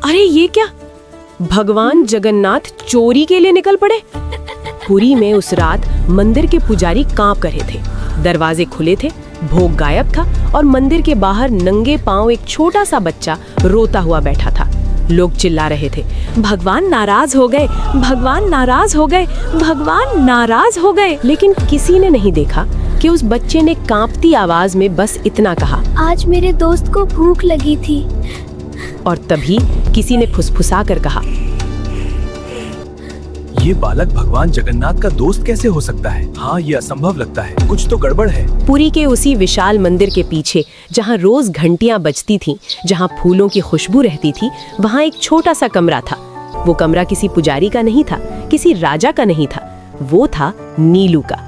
अरे ये क्या, भगवान जगन्नाथ चोरी के लिए निकल पड़े। पुरी में उस रात मंदिर के पुजारी कांप रहे थे। दरवाजे खुले थे, भोग गायब था और मंदिर के बाहर नंगे पांव एक छोटा सा बच्चा रोता हुआ बैठा था। लोग चिल्ला रहे थे, भगवान नाराज हो गए, भगवान नाराज हो गए, भगवान नाराज हो गए। लेकिन किसी ने नहीं देखा कि उस बच्चे ने कांपती आवाज में बस इतना कहा, आज मेरे दोस्त को भूख लगी थी। और तभी किसी ने फुसफुसा कर कहा, ये बालक भगवान जगन्नाथ का दोस्त कैसे हो सकता है? हाँ, ये असंभव लगता है, कुछ तो गड़बड़ है। पुरी के उसी विशाल मंदिर के पीछे, जहाँ रोज घंटियां बजती थीं, जहाँ फूलों की खुशबू रहती थी, वहाँ एक छोटा सा कमरा था। वो कमरा किसी पुजारी का नहीं था, किसी राजा का नहीं था, वो था नीलू का।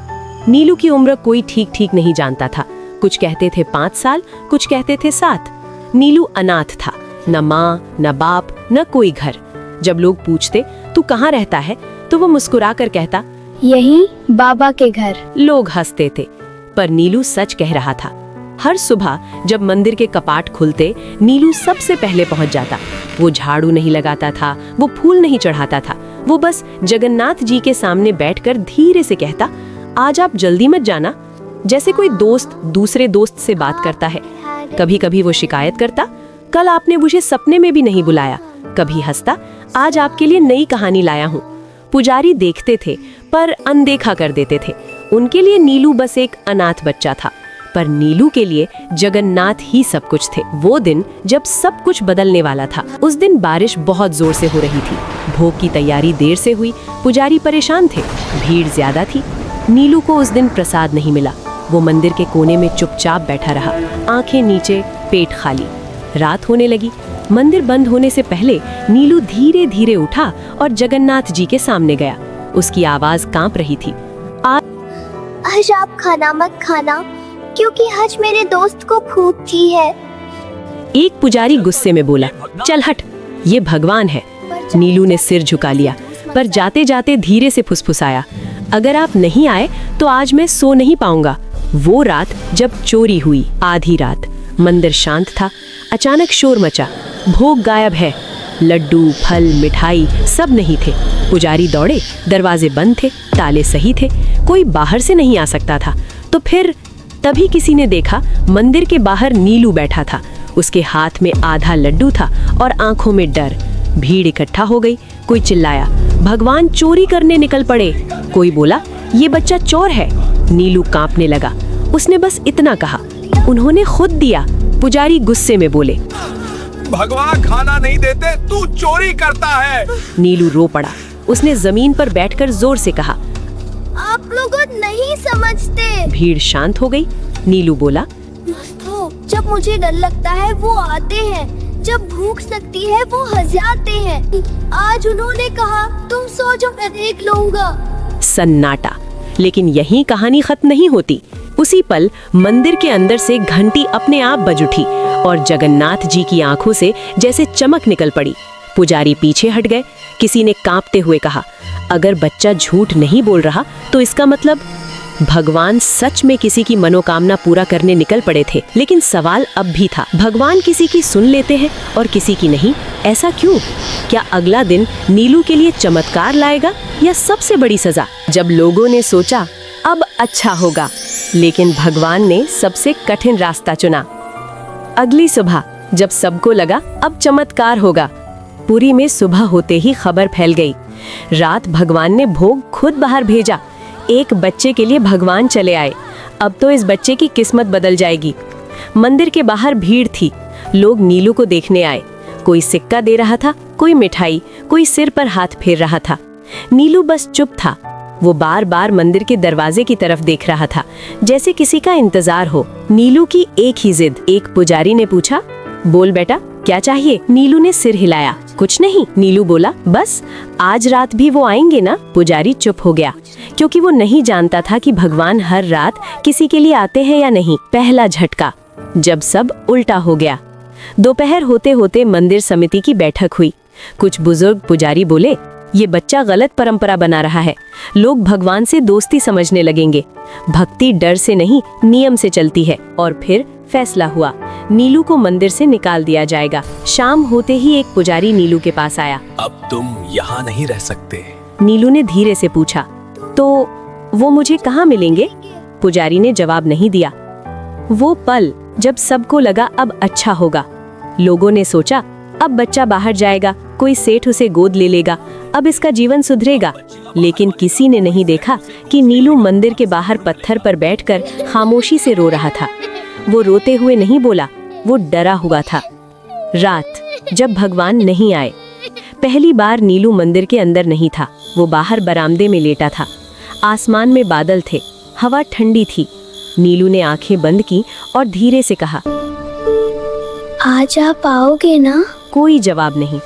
नीलू की उम्र कोई ठीक नहीं जानता था। कुछ कहते थे 5 साल, कुछ कहते थे 7। नीलू अनाथ था, न माँ न बाप न कोई घर। जब लोग पूछते तू कहाँ रहता है, तो वो मुस्कुरा कर कहता, यही बाबा के घर। लोग हंसते थे, पर नीलू सच कह रहा था। हर सुबह जब मंदिर के कपाट खुलते, नीलू सबसे पहले पहुंच जाता। वो झाड़ू नहीं लगाता था, वो फूल नहीं चढ़ाता था, वो बस जगन्नाथ जी के सामने बैठकर धीरे से कहता, आज आप जल्दी मत जाना। जैसे कोई दोस्त दूसरे दोस्त से बात करता है। कभी कभी वो शिकायत करता, कल आपने मुझे सपने में भी नहीं बुलाया। कभी हंसता, आज आपके लिए नई कहानी लाया हूँ। पुजारी देखते थे पर अनदेखा कर देते थे। उनके लिए नीलू बस एक अनाथ बच्चा था, पर नीलू के लिए जगन्नाथ ही सब कुछ थे। वो दिन जब सब कुछ बदलने वाला था। उस दिन बारिश बहुत जोर से हो रही थी। भोग की तैयारी देर से हुई, पुजारी परेशान थे, भीड़ ज्यादा थी। नीलू को उस दिन प्रसाद नहीं मिला। वो मंदिर के कोने में चुपचाप बैठा रहा, आंखें नीचे, पेट खाली। रात होने लगी। मंदिर बंद होने से पहले नीलू धीरे धीरे उठा और जगन्नाथ जी के सामने गया। उसकी आवाज कांप रही थी, आज आप खाना मत खाना, क्योंकि आज मेरे दोस्त को भूख थी है। एक पुजारी गुस्से में बोला, चल हट, ये भगवान है। नीलू ने सिर झुका लिया, पर जाते जाते धीरे से फुसफुसाया, अगर आप नहीं आए तो आज मैं सो नहीं पाऊंगा। वो रात जब चोरी हुई, आधी रात, मंदिर शांत था। अचानक शोर मचा, भोग गायब है। लड्डू, फल, मिठाई सब नहीं थे। पुजारी दौड़े, दरवाजे बंद थे, ताले सही थे, कोई बाहर से नहीं आ सकता था। तो फिर तभी किसी ने देखा, मंदिर के बाहर नीलू बैठा था। उसके हाथ में आधा लड्डू था और आंखों में डर। भीड़ इकट्ठा हो गई। कोई चिल्लाया, भगवान चोरी करने निकल पड़े। कोई बोला, ये बच्चा चोर है। नीलू कांपने लगा। उसने बस इतना कहा, उन्होंने खुद दिया। पुजारी गुस्से में बोले, भगवान खाना नहीं देते, तू चोरी करता है। नीलू रो पड़ा। उसने जमीन पर बैठकर जोर से कहा, आप लोग नहीं समझते। भीड़ शांत हो गई। नीलू बोला, दोस्तों, जब मुझे डर लगता है वो आते हैं, जब भूख लगती है वो हंसाते हैं। आज उन्होंने कहा तुम सो जाओ, मैं देख लूंगा। सन्नाटा। लेकिन यहीं कहानी खत्म नहीं होती। उसी पल मंदिर के अंदर से घंटी अपने आप बज उठी और जगन्नाथ जी की आंखों से जैसे चमक निकल पड़ी। पुजारी पीछे हट गए। किसी ने कांपते हुए कहा, अगर बच्चा झूठ नहीं बोल रहा तो इसका मतलब भगवान सच में किसी की मनोकामना पूरा करने निकल पड़े थे। लेकिन सवाल अब भी था, भगवान किसी की सुन लेते हैं और किसी की नहीं। ऐसा क्यों? क्या अगला दिन नीलू के लिए चमत्कार लाएगा या सबसे बड़ी सजा? जब लोगों ने सोचा अब अच्छा होगा, लेकिन भगवान ने सबसे कठिन रास्ता चुना। अगली सुबह जब सबको लगा अब चमत्कार होगा, पुरी में सुबह होते ही खबर फैल गई। रात भगवान ने भोग खुद बाहर भेजा। एक बच्चे के लिए भगवान चले आए। अब तो इस बच्चे की किस्मत बदल जाएगी। मंदिर के बाहर भीड़ थी। लोग नीलू को देखने आए। कोई सिक्का दे रहा था, कोई मिठाई, कोई सिर पर हाथ फेर रहा था। नीलू बस चुप था। वो बार बार मंदिर के दरवाजे की तरफ देख रहा था, जैसे किसी का इंतजार हो। नीलू की एक ही जिद। एक पुजारी ने पूछा, बोल बेटा क्या चाहिए? नीलू ने सिर हिलाया, कुछ नहीं। नीलू बोला, बस आज रात भी वो आएंगे ना? पुजारी चुप हो गया, क्योंकि वो नहीं जानता था कि भगवान हर रात किसी के लिए आते हैं या नहीं। पहला झटका, जब सब उल्टा हो गया। दोपहर होते होते मंदिर समिति की बैठक हुई। कुछ बुजुर्ग पुजारी बोले, ये बच्चा गलत परंपरा बना रहा है। लोग भगवान से दोस्ती समझने लगेंगे। भक्ति डर से नहीं, नियम से चलती है। और फिर फैसला हुआ, नीलू को मंदिर से निकाल दिया जाएगा। शाम होते ही एक पुजारी नीलू के पास आया। अब तुम यहाँ नहीं रह सकते। नीलू ने धीरे से पूछा, तो वो मुझे कहाँ मिलेंगे? पुजारी ने जवाब नहीं दिया। वो पल जब सबको लगा अब अच्छा होगा। लोगों ने सोचा अब बच्चा बाहर जाएगा, कोई सेठ उसे गोद ले लेगा, अब इसका जीवन सुधरेगा। लेकिन किसी ने नहीं देखा कि नीलू मंदिर के बाहर पत्थर पर बैठकर खामोशी से रो रहा था। वो रोते हुए नहीं बोला, वो डरा हुआ था। रात जब भगवान नहीं आए। पहली बार नीलू मंदिर के अंदर नहीं था, वो बाहर बरामदे में लेटा था। आसमान में बादल थे, हवा ठंडी थी। नीलू ने आंखें बंद की और धीरे से कहा, आज आप आओगे ना? कोई जवाब नहीं,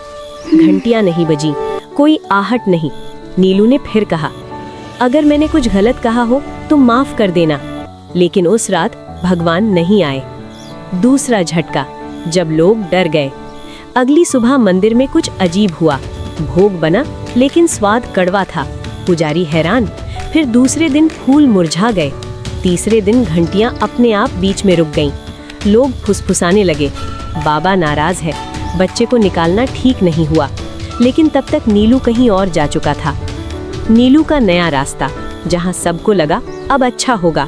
घंटियां नहीं बजी, कोई आहट नहीं। नीलू ने फिर कहा, अगर मैंने कुछ गलत कहा हो तो माफ कर देना। लेकिन उस रात भगवान नहीं आए। दूसरा झटका, जब लोग डर गए। अगली सुबह मंदिर में कुछ अजीब हुआ। भोग बना लेकिन स्वाद कड़वा था। पुजारी हैरान। फिर दूसरे दिन फूल मुरझा गए। तीसरे दिन घंटियां अपने आप बीच में रुक गईं। लोग फुसफुसाने लगे, बाबा नाराज है, बच्चे को निकालना ठीक नहीं हुआ। लेकिन तब तक नीलू कहीं और जा चुका था। नीलू का नया रास्ता, जहां सबको लगा अब अच्छा होगा।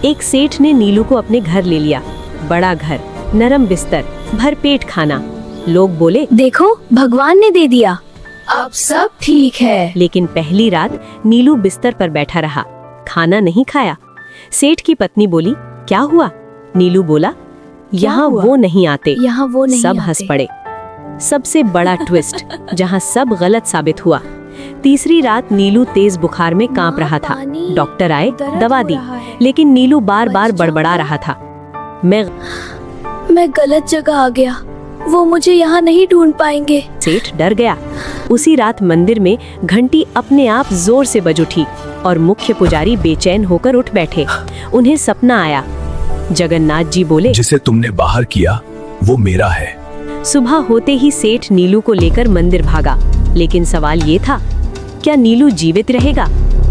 एक सेठ ने नीलू को अपने घर ले लिया। बड़ा घर, नरम बिस्तर, भरपेट खाना। लोग बोले, देखो भगवान ने दे दिया, अब सब ठीक है। लेकिन पहली रात नीलू बिस्तर पर बैठा रहा, खाना नहीं खाया। सेठ की पत्नी बोली, क्या हुआ? नीलू बोला, यहाँ वो नहीं आते। यहाँ वो नहीं सब हंस आते। पड़े। सबसे बड़ा ट्विस्ट, जहाँ सब गलत साबित हुआ। तीसरी रात नीलू तेज बुखार में कांप रहा था। डॉक्टर आए, दवा दी, लेकिन नीलू बार बार बड़बड़ा रहा था, मैं गलत जगह आ गया, वो मुझे यहाँ नहीं ढूंढ पाएंगे। सेठ डर गया। उसी रात मंदिर में घंटी अपने आप जोर से बज उठी और मुख्य पुजारी बेचैन होकर उठ बैठे। उन्हें सपना आया। जगन्नाथ जी बोले, जिसे तुमने बाहर किया वो मेरा है। सुबह होते ही सेठ नीलू को लेकर मंदिर भागा। लेकिन सवाल ये था, क्या नीलू जीवित रहेगा?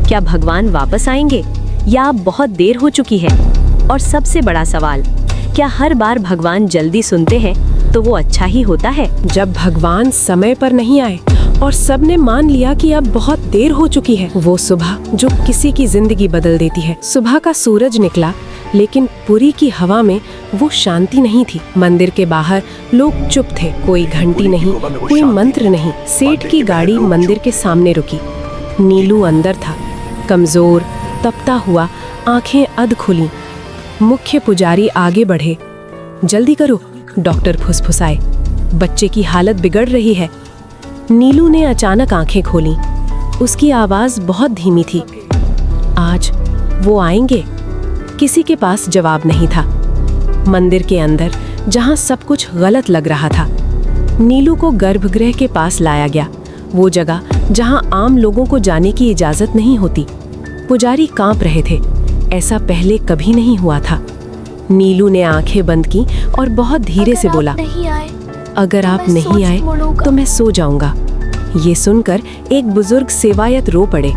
क्या भगवान वापस आएंगे? या अब बहुत देर हो चुकी है? और सबसे बड़ा सवाल, क्या हर बार भगवान जल्दी सुनते हैं तो वो अच्छा ही होता है? जब भगवान समय पर नहीं आए और सबने मान लिया कि अब बहुत देर हो चुकी है, वो सुबह जो किसी की जिंदगी बदल देती है। सुबह का सूरज निकला, लेकिन पुरी की हवा में वो शांति नहीं थी। मंदिर के बाहर लोग चुप थे, कोई घंटी नहीं, कोई मंत्र नहीं। सेठ की गाड़ी मंदिर के सामने रुकी। नीलू अंदर था, कमजोर, तपता हुआ, आंखें अध खुली। मुख्य पुजारी आगे बढ़े। जल्दी करो, डॉक्टर फुसफुसाए, बच्चे की हालत बिगड़ रही है। नीलू ने अचानक आंखें खोली। उसकी आवाज बहुत धीमी थी, आज वो आएंगे? किसी के पास जवाब नहीं था। मंदिर के अंदर, जहां सब कुछ गलत लग रहा था, नीलू को गर्भगृह के पास लाया गया, वो जगह जहां आम लोगों को जाने की इजाजत नहीं होती। पुजारी कांप रहे थे, ऐसा पहले कभी नहीं हुआ था। नीलू ने आंखें बंद की और बहुत धीरे से बोला, अगर आप नहीं आए तो मैं सो जाऊंगा। ये सुनकर एक बुजुर्ग सेवायत रो पड़े।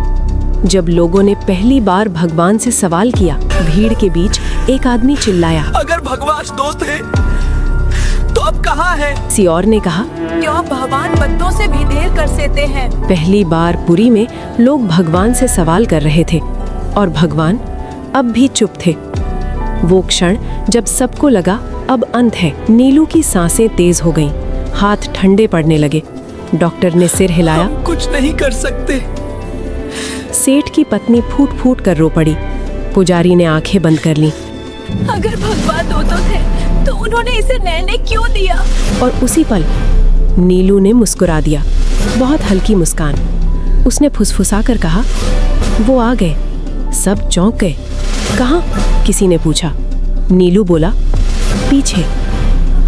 जब लोगों ने पहली बार भगवान से सवाल किया, भीड़ के बीच एक आदमी चिल्लाया, अगर भगवान दोस्त है तो अब कहाँ है? किसी और ने कहा, क्यों भगवान बंदों से भी देर कर देते हैं? पहली बार पुरी में लोग भगवान से सवाल कर रहे थे और भगवान अब भी चुप थे। वो क्षण जब सबको लगा अब अंत है। नीलू की सांसें तेज हो गईं, हाथ ठंडे पड़ने लगे। डॉक्टर ने सिर हिलाया, हम कुछ नहीं कर सकते। सेठ की पत्नी फूट फूट कर रो पड़ी। पुजारी ने आंखें बंद कर लीं। अगर भगवान दो तो थे तो उन्होंने इसे नैने क्यों दिया? और उसी पल नीलू ने मुस्कुरा दिया, बहुत हल्की मुस्कान। उसने फुसफुसा कर कहा, वो आ गए। सब चौंक गए। कहाँ? किसी ने पूछा। नीलू बोला, पीछे।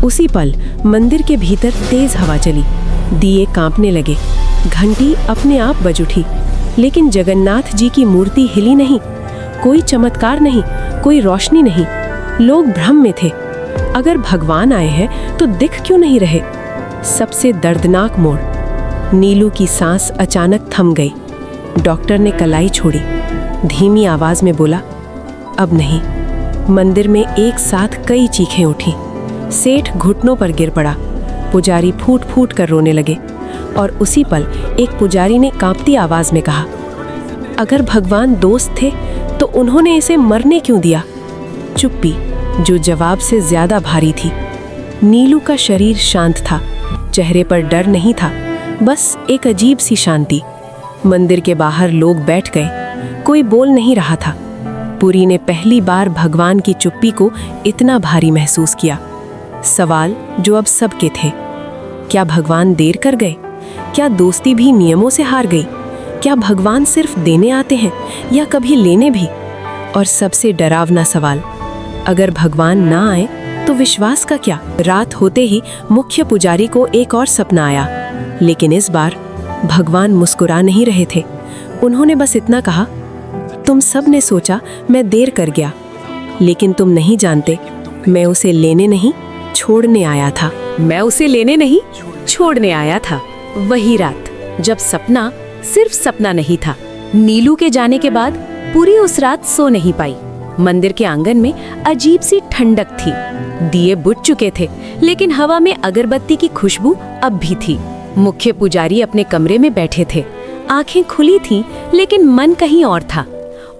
उसी पल मंदिर के भीतर तेज हवा चली, दिए कांपने लगे, घंटी अपने आप बज उठी। लेकिन जगन्नाथ जी की मूर्ति हिली नहीं, कोई चमत्कार नहीं, कोई रोशनी नहीं। लोग भ्रम में थे, अगर भगवान आए हैं तो दिख क्यों नहीं रहे? सबसे दर्दनाक मोड़, नीलू की सांस अचानक थम गई। डॉक्टर ने कलाई छोड़ी, धीमी आवाज में बोला, अब नहीं, मंदिर में एक साथ कई चीखें उठी। सेठ घुटनों पर गिर पड़ा। पुजारी फूट फूट कर रोने लगे और उसी पल एक पुजारी ने कांपती आवाज में कहा, अगर भगवान दोस्त थे तो उन्होंने इसे मरने क्यों दिया? चुप्पी जो जवाब से ज्यादा भारी थी। नीलू का शरीर शांत था, चेहरे पर डर नहीं था, बस एक अजीब सी शांति। मंदिर के बाहर लोग बैठ गए, कोई बोल नहीं रहा था। पुरी ने पहली बार भगवान की चुप्पी को इतना भारी महसूस किया। सवाल जो अब सबके थे, क्या भगवान देर कर गए? क्या दोस्ती भी नियमों से हार गई? क्या भगवान सिर्फ देने आते हैं या कभी लेने भी? और सबसे डरावना सवाल, अगर भगवान ना आए तो विश्वास का क्या? रात होते ही मुख्य पुजारी को एक और सपना आया, लेकिन इस बार भगवान मुस्कुरा नहीं रहे थे। उन्होंने बस इतना कहा, तुम सब ने सोचा मैं देर कर गया, लेकिन तुम नहीं जानते मैं उसे लेने नहीं छोड़ने आया था। मैं उसे लेने नहीं छोड़ने आया था। वही रात जब सपना सिर्फ सपना नहीं था। नीलू के जाने के बाद पूरी उस रात सो नहीं पाई। मंदिर के आंगन में अजीब सी ठंडक थी। दिए बुझ चुके थे, लेकिन हवा में अगरबत्ती की खुशबू अब भी थी। मुख्य पुजारी अपने कमरे में बैठे थे। आंखें खुली थीं, लेकिन मन कहीं और था।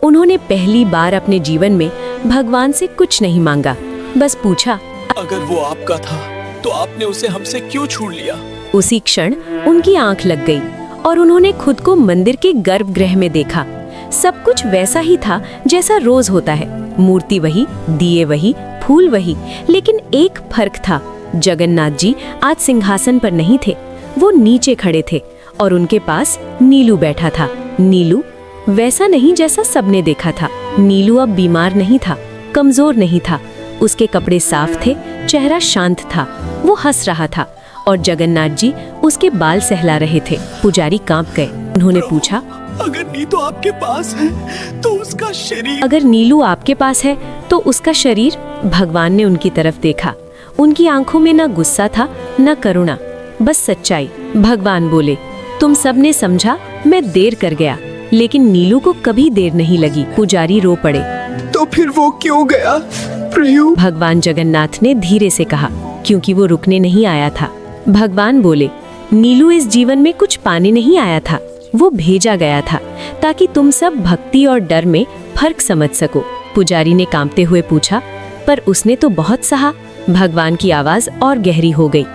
उन्होंने पहली बार अपने जीवन में भगवान से कुछ नहीं मांगा, बस पूछा, अगर वो आपका था तो आपने उसे हमसे क्यों छीन लिया? उसी क्षण उनकी आंख लग गई और उन्होंने खुद को मंदिर के गर्भगृह में देखा। सब कुछ वैसा ही था जैसा रोज होता है। मूर्ति वही, दिए वही, फूल वही, लेकिन एक फर्क था। जगन्नाथ जी आज सिंहासन पर नहीं थे, वो नीचे खड़े थे और उनके पास नीलू बैठा था। नीलू वैसा नहीं जैसा सबने देखा था। नीलू अब बीमार नहीं था, कमजोर नहीं था। उसके कपड़े साफ थे, चेहरा शांत था, वो हंस रहा था और जगन्नाथ जी उसके बाल सहला रहे थे। पुजारी कांप गए। उन्होंने पूछा, अगर नीलू आपके पास है तो उसका शरीर? अगर नीलू आपके पास है तो उसका शरीर? भगवान ने उनकी तरफ देखा। उनकी आंखों में न गुस्सा था न करुणा, बस सच्चाई। भगवान बोले, तुम सबने समझा मैं देर कर गया, लेकिन नीलू को कभी देर नहीं लगी। पुजारी रो पड़े। तो फिर वो क्यों गया? प्रभु, भगवान जगन्नाथ ने धीरे से कहा, क्योंकि वो रुकने नहीं आया था। भगवान बोले, नीलू इस जीवन में कुछ पाने नहीं आया था, वो भेजा गया था ताकि तुम सब भक्ति और डर में फर्क समझ सको। पुजारी ने कांपते हुए पूछा, पर उसने तो बहुत सहा। भगवान की आवाज और गहरी हो गई,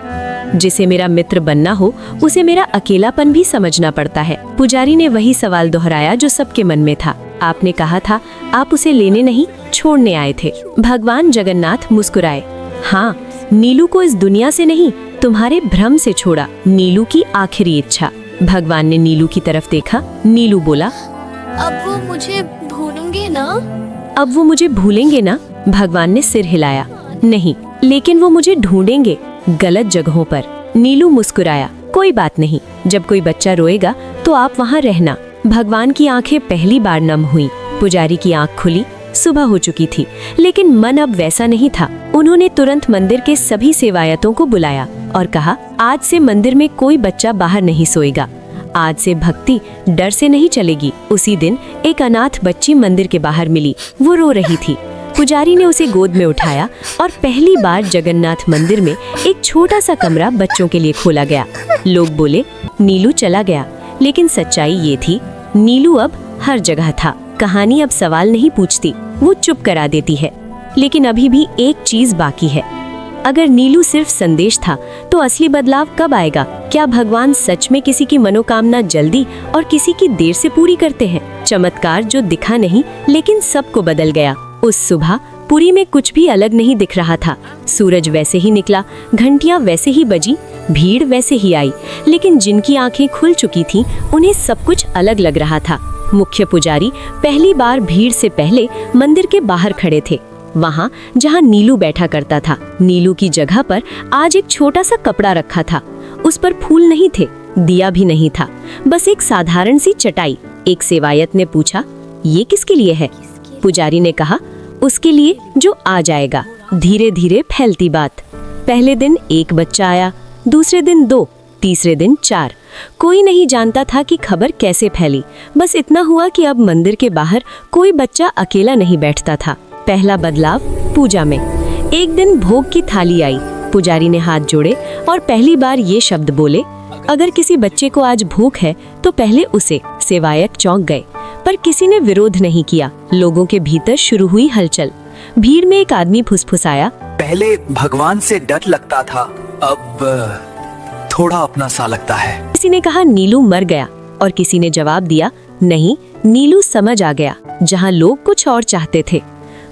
जिसे मेरा मित्र बनना हो उसे मेरा अकेलापन भी समझना पड़ता है। पुजारी ने वही सवाल दोहराया जो सबके मन में था। आपने कहा था आप उसे लेने नहीं छोड़ने आए थे। भगवान जगन्नाथ मुस्कुराए। हाँ, नीलू को इस दुनिया से नहीं, तुम्हारे भ्रम से छोड़ा। नीलू की आखिरी इच्छा। भगवान ने नीलू की तरफ देखा। नीलू बोला, अब वो मुझे भूलेंगे ना? अब वो मुझे भूलेंगे ना? भगवान ने सिर हिलाया। नहीं, लेकिन वो मुझे ढूंढेंगे गलत जगहों पर। नीलू मुस्कुराया। कोई बात नहीं, जब कोई बच्चा रोएगा तो आप वहाँ रहना। भगवान की आंखें पहली बार नम हुई। पुजारी की आंख खुली। सुबह हो चुकी थी, लेकिन मन अब वैसा नहीं था। उन्होंने तुरंत मंदिर के सभी सेवायतों को बुलाया और कहा, आज से मंदिर में कोई बच्चा बाहर नहीं सोएगा। आज से भक्ति डर से नहीं चलेगी। उसी दिन एक अनाथ बच्ची मंदिर के बाहर मिली। वो रो रही थी। पुजारी ने उसे गोद में उठाया और पहली बार जगन्नाथ मंदिर में एक छोटा सा कमरा बच्चों के लिए खोला गया। लोग बोले, नीलू चला गया, लेकिन सच्चाई ये थी, नीलू अब हर जगह था। कहानी अब सवाल नहीं पूछती, वो चुप करा देती है। लेकिन अभी भी एक चीज बाकी है। अगर नीलू सिर्फ संदेश था, तो असली बदलाव कब आएगा? क्या भगवान सच में किसी की मनोकामना जल्दी और किसी की देर से पूरी करते हैं? चमत्कार जो दिखा नहीं, लेकिन सबको बदल गया। उस सुबह पुरी में कुछ भी अलग नहीं दिख रहा था। सूरज वैसे ही निकला, घंटियां वैसे ही बजी, भीड़ वैसे ही आई, लेकिन जिनकी आंखें खुल चुकी थीं, उन्हें सब कुछ अलग लग रहा था। मुख्य पुजारी पहली बार भीड़ से पहले मंदिर के बाहर खड़े थे, वहाँ जहाँ नीलू बैठा करता था। नीलू की जगह पर आज एक छोटा सा कपड़ा रखा था। उस पर फूल नहीं थे, दिया भी नहीं था, बस एक साधारण सी चटाई। एक सेवायत ने पूछा, ये किसके लिए है? पुजारी ने कहा, उसके लिए जो आ जाएगा। धीरे धीरे फैलती बात। पहले दिन एक बच्चा आया, दूसरे दिन 2, तीसरे दिन 4। कोई नहीं जानता था कि खबर कैसे फैली। बस इतना हुआ कि अब मंदिर के बाहर कोई बच्चा अकेला नहीं बैठता था। पहला बदलाव पूजा में। एक दिन भोग की थाली आई। पुजारी ने हाथ जोड़े और पहली बार ये शब्द बोले, अगर किसी बच्चे को आज भूख है तो पहले उसे। सेवायत चौंक गए, पर किसी ने विरोध नहीं किया। लोगों के भीतर शुरू हुई हलचल। भीड़ में एक आदमी फुसफुसाया, पहले भगवान से डर लगता था, अब थोड़ा अपना सा लगता है। किसी ने कहा नीलू मर गया और किसी ने जवाब दिया, नहीं, नीलू समझ आ गया जहां लोग कुछ और चाहते थे।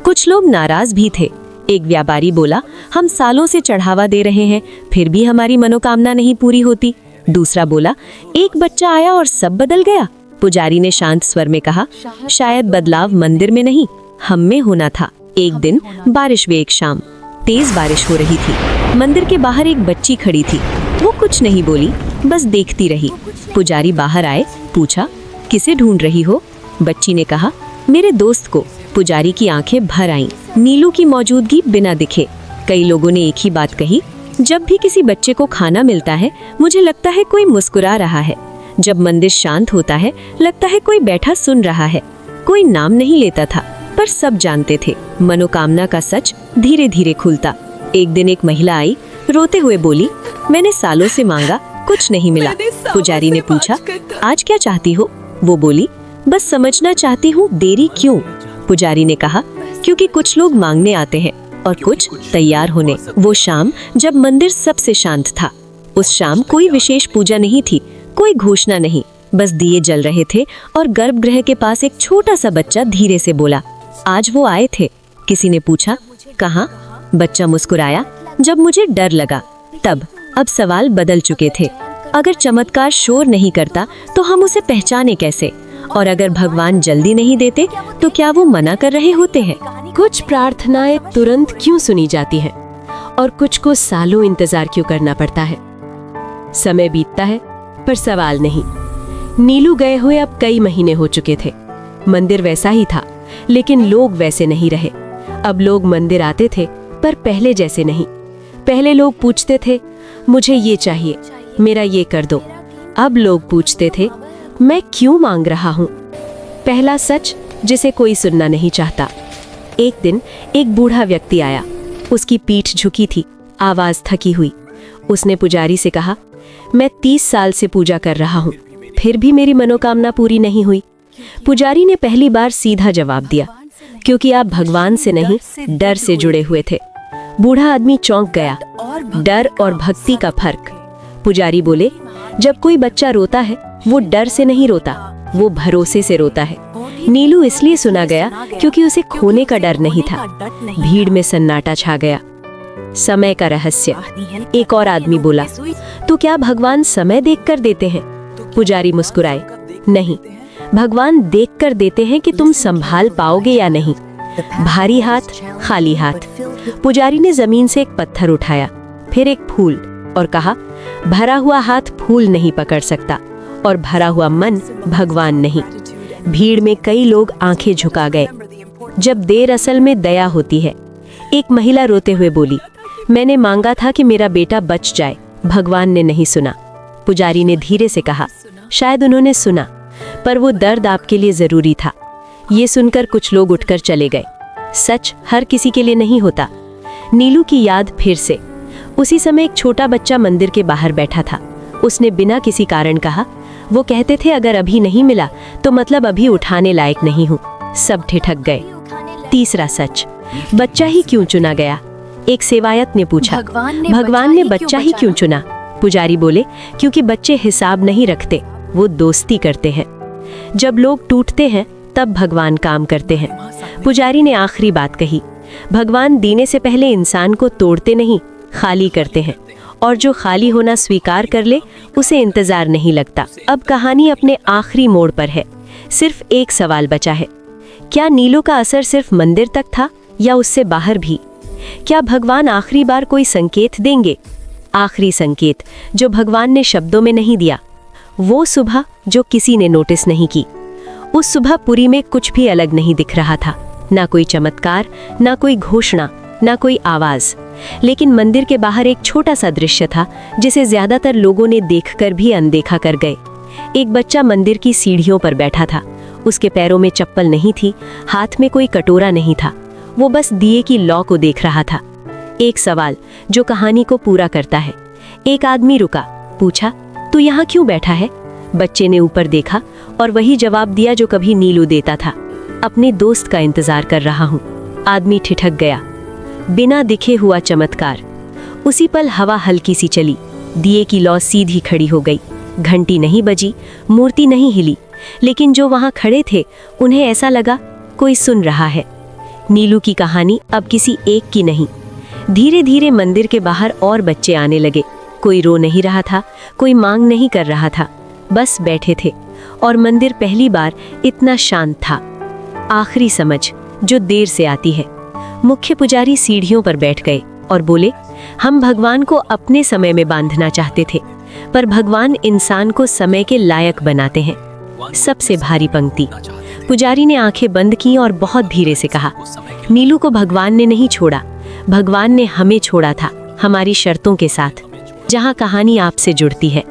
कुछ लोग नाराज भी थे। एक व्यापारी बोला, हम सालों से चढ़ावा दे रहे हैं, फिर भी हमारी मनोकामना नहीं पूरी होती। दूसरा बोला, एक बच्चा आया और सब बदल गया। पुजारी ने शांत स्वर में कहा, शायद बदलाव मंदिर में नहीं, हम में होना था। एक दिन बारिश हुई। एक शाम तेज बारिश हो रही थी। मंदिर के बाहर एक बच्ची खड़ी थी। वो कुछ नहीं बोली, बस देखती रही। पुजारी बाहर आए, पूछा, किसे ढूंढ रही हो? बच्ची ने कहा, मेरे दोस्त को। पुजारी की आंखें भर आईं। नीलू की मौजूदगी बिना दिखे। कई लोगों ने एक ही बात कही, जब भी किसी बच्चे को खाना मिलता है मुझे लगता है कोई मुस्कुरा रहा है। जब मंदिर शांत होता है लगता है कोई बैठा सुन रहा है। कोई नाम नहीं लेता था, पर सब जानते थे। मनोकामना का सच धीरे धीरे खुलता। एक दिन एक महिला आई, रोते हुए बोली, मैंने सालों से मांगा, कुछ नहीं मिला। पुजारी ने पूछा, आज क्या चाहती हो? वो बोली, बस समझना चाहती हूँ, देरी क्यों? पुजारी ने कहा, क्योंकि कुछ लोग मांगने आते हैं और कुछ तैयार होने। वो शाम जब मंदिर सबसे शांत था। उस शाम कोई विशेष पूजा नहीं थी, कोई घोषणा नहीं, बस दिए जल रहे थे और गर्भगृह के पास एक छोटा सा बच्चा धीरे से बोला, आज वो आए थे? किसी ने पूछा, कहाँ? बच्चा मुस्कुराया, जब मुझे डर लगा तब। अब सवाल बदल चुके थे। अगर चमत्कार शोर नहीं करता तो हम उसे पहचाने कैसे? और अगर भगवान जल्दी नहीं देते तो क्या वो मना कर रहे होते हैं? कुछ प्रार्थनाएं तुरंत क्यों सुनी जाती हैं और कुछ को सालों इंतजार क्यों करना पड़ता है? समय बीतता है पर सवाल नहीं। नीलू गए हुए अब कई महीने हो चुके थे। मंदिर वैसा ही था, लेकिन लोग वैसे नहीं रहे। अब लोग मंदिर आते थे पर पहले जैसे नहीं। पहले लोग पूछते थे, मुझे ये चाहिए, मेरा ये कर दो। अब लोग पूछते थे, मैं क्यों मांग रहा हूँ? पहला सच जिसे कोई सुनना नहीं चाहता। एक दिन एक बूढ़ा व्यक्ति आया। उसकी पीठ झुकी थी, आवाज थकी हुई। उसने पुजारी से कहा, मैं 30 साल से पूजा कर रहा हूँ, फिर भी मेरी मनोकामना पूरी नहीं हुई। पुजारी ने पहली बार सीधा जवाब दिया, क्योंकि आप भगवान से नहीं, डर से जुड़े हुए थे। बूढ़ा आदमी चौंक गया। डर और भक्ति का फर्क। पुजारी बोले, जब कोई बच्चा रोता है वो डर से नहीं रोता, वो भरोसे से रोता है। नीलू इसलिए सुना गया क्योंकि उसे खोने का डर नहीं था। भीड़ में सन्नाटा छा गया। समय का रहस्य। एक और आदमी बोला, तो क्या भगवान समय देखकर देते हैं? पुजारी मुस्कुराए, नहीं, भगवान देखकर देते हैं कि तुम संभाल पाओगे या नहीं। भारी हाथ, खाली हाथ। पुजारी ने जमीन से एक पत्थर उठाया, फिर एक फूल, और कहा, भरा हुआ हाथ फूल नहीं पकड़ सकता और भरा हुआ मन भगवान नहीं। भीड़ में कई लोग आंखें झुका गए। जब देर असल में दया होती है। एक महिला रोते हुए बोली, मैंने मांगा था कि मेरा बेटा बच जाए, भगवान ने नहीं सुना। पुजारी ने धीरे से कहा, शायद उन्होंने सुना, पर वो दर्द आपके लिए जरूरी था। ये सुनकर कुछ लोग उठकर चले गए। सच हर किसी के लिए नहीं होता। नीलू की याद फिर से। उसी समय एक छोटा बच्चा मंदिर के बाहर बैठा था। उसने बिना किसी कारण कहा, वो कहते थे अगर अभी नहीं मिला तो मतलब अभी उठाने लायक नहीं हूँ। सब ठिठक गए। तीसरा सच, बच्चा ही क्यों चुना गया? एक सेवायत ने पूछा, भगवान ने बच्चा ही क्यों चुना? पुजारी बोले, क्योंकि बच्चे हिसाब नहीं रखते, वो दोस्ती करते हैं। जब लोग टूटते हैं तब भगवान काम करते हैं। पुजारी ने आखिरी बात कही, भगवान देने से पहले इंसान को तोड़ते नहीं, खाली करते हैं, और जो खाली होना स्वीकार कर ले उसे इंतजार नहीं लगता। अब कहानी अपने आखिरी मोड़ पर है। सिर्फ एक सवाल बचा है, क्या नीलू का असर सिर्फ मंदिर तक था या उससे बाहर भी? क्या भगवान आखिरी बार कोई संकेत देंगे? आखिरी संकेत जो भगवान ने शब्दों में नहीं दिया, वो सुबह जो किसी ने नोटिस नहीं की। उस सुबह पुरी में कुछ भी अलग नहीं दिख रहा था, ना कोई चमत्कार, ना कोई घोषणा, ना कोई आवाज, लेकिन मंदिर के बाहर एक छोटा सा दृश्य था जिसे ज्यादातर लोगों ने देखकर भी अनदेखा कर गए। एक बच्चा मंदिर की सीढ़ियों पर बैठा था। उसके पैरों में चप्पल नहीं थी, हाथ में कोई कटोरा नहीं था। वो बस दिए की लौ को देख रहा था। एक सवाल जो कहानी को पूरा करता है। एक आदमी रुका, पूछा, तू यहाँ क्यों बैठा है? बच्चे ने ऊपर देखा और वही जवाब दिया जो कभी नीलू देता था, अपने दोस्त का इंतजार कर रहा हूँ। आदमी ठिठक गया। बिना दिखे हुआ चमत्कार। उसी पल हवा हल्की सी चली, दिए की लौ सीधी खड़ी हो गई। घंटी नहीं बजी, मूर्ति नहीं हिली, लेकिन जो वहां खड़े थे उन्हें ऐसा लगा कोई सुन रहा है। नीलू की कहानी अब किसी एक की नहीं। धीरे धीरे मंदिर के बाहर और बच्चे आने लगे। कोई रो नहीं रहा था, कोई मांग नहीं कर रहा था, बस बैठे थे। और मंदिर पहली बार इतना शांत था। आखिरी समझ जो देर से आती है। मुख्य पुजारी सीढ़ियों पर बैठ गए और बोले, हम भगवान को अपने समय में बांधना चाहते थे, पर भगवान इंसान को समय के लायक बनाते हैं। सबसे भारी पंक्ति। पुजारी ने आंखें बंद की और बहुत धीरे से कहा, नीलू को भगवान ने नहीं छोड़ा, भगवान ने हमें छोड़ा था, हमारी शर्तों के साथ। जहां कहानी आपसे जुड़ती है।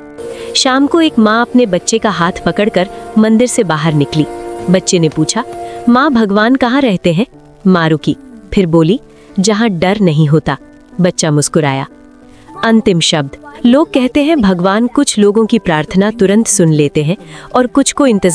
शाम को एक माँ अपने बच्चे का हाथ पकड़कर मंदिर से बाहर निकली। बच्चे ने पूछा, माँ भगवान कहाँ रहते हैं? माँ रुकी, फिर बोली, जहां डर नहीं होता। बच्चा मुस्कुराया। अंतिम शब्द। लोग कहते हैं भगवान कुछ लोगों की प्रार्थना तुरंत सुन लेते हैं और कुछ को इंतजार